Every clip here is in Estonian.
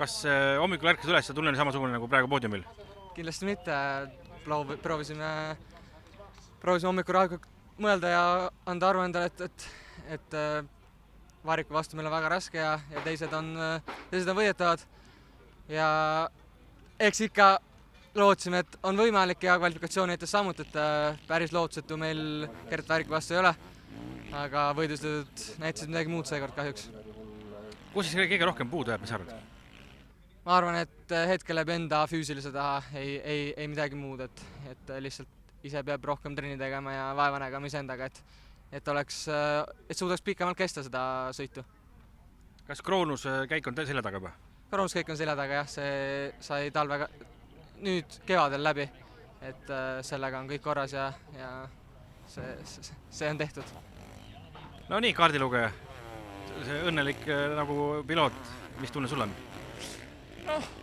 Kas hommikul ärkas üles ja tunne oli samasugune nagu praegu poodiumil? Kindlasti mitte. Proovisime hommikul rahulikult mõelda ja anda aru endale, et Variku vastu meil on väga raske ja teised on võidetavad. Ja eks ikka lootsime, et on võimalik ja kvalifikatsiooni näitas samuti, et päris lootusetu meil Gert Variku vastu ei ole. Aga võidustööd näitasid midagi muud seekord kahjuks. Kus siis kõige rohkem puudu jääb, mis arvad? Ma arvan, et hetkel jääb enda füüsilise taha, ei midagi muud, et lihtsalt ise peab rohkem trenni tegema ja vaeva nägema iseendaga, et suudaks pikemalt kesta seda sõitu. Kas Kroonus käik on selja taga juba? Kroonus käik on selja taga, jah, see sai talvega nüüd kevadel läbi, et sellega on kõik korras ja see on tehtud. No nii, kaardilugeja, see õnnelik nagu piloot, mis tunne sul on?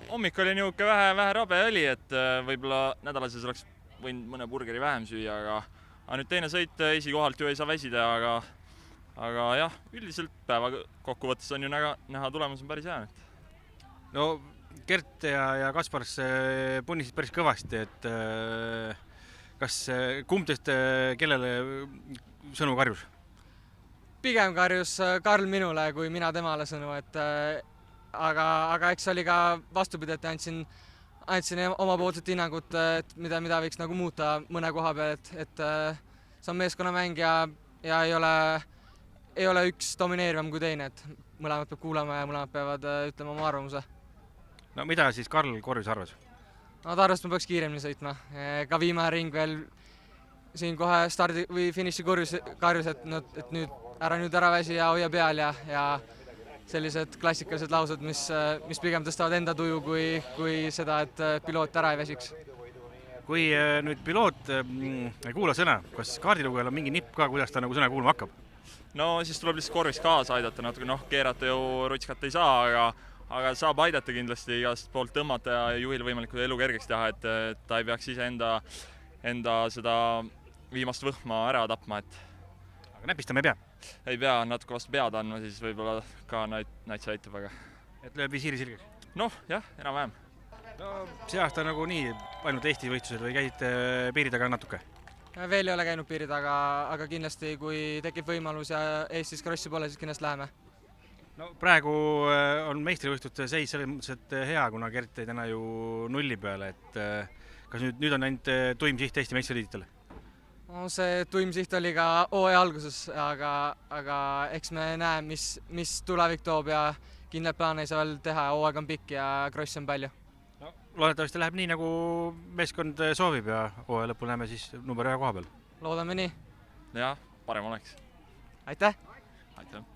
Hommik oli niuke vähe rabe oli, et võib-olla nädalases oleks võinud mõne burgeri vähem süüa, aga nüüd teine sõit esikohalt ju ei saa väsida, aga jah, üldiselt päeva kokkuvõttes on ju näha tulemus on päris hea. No Gert ja Kaspar punnisid päris kõvasti, et kas kumb teist kellele sõnu karjus? Pigem karjus Karl minule kui mina temale sõnu, aga eks oli ka vastupidi, et andsin omapoolset hinnangut, mida võiks nagu muuta mõne koha peal, et see on meeskonnamäng ja ei ole üks domineerivam kui teine, et mõlemad peab kuulama ja mõlemad peavad ütlema oma arvamuse. No mida siis Karl Korjus arvas? No ta arvas, et ma peaks kiiremini sõitma. Ka viimane ring veel siin kohe stardi või finiši karjus, et nüüd ära väsi ja hoia peal ja sellised klassikalised laused, mis pigem tõstavad enda tuju kui seda, et piloot ära ei väsiks. Kui nüüd piloot ei kuula sõna, kas kaardilugejal on mingi nipp ka, kuidas ta nagu sõna kuulma hakkab? No siis tuleb lihtsalt korvis kaasa aidata, natuke keerata ju rutskat ei saa, aga saab aidata kindlasti igast poolt tõmmata ja juhil võimalikult elu kergeks teha, et ta ei peaks ise enda seda viimast võhma ära tapma. Aga näpistama ei pea? Ei pea, natuke vastu pead andma, siis võib-olla ka näitsa aitab, aga... Et lööb visiiri sirgeks? Noh, jah, enam-vähem. No see aasta nagu nii ainult Eesti võistlused või käisite piiri taga natuke? Veel ei ole käinud piiri taga, aga kindlasti kui tekib võimalus ja Eestis krossi pole, siis kindlasti läheme. No praegu on meistrivõistluste seis selles mõttes, et hea, kuna Gert jäi täna ju nulli peale, et kas nüüd on ainult tuim siht Eesti meistritiitile? No see tuim siht oli ka hooaja alguses, aga eks me näe, mis tulevik toob ja kindlalt plaan ei saa veel teha, hooaeg on pikk ja krossi on palju. No, loodetavasti läheb nii, nagu meeskond soovib ja hooaja lõpul näeme siis number 1 koha peal. Loodame nii. Jah, parem oleks. Aitäh! Aitäh!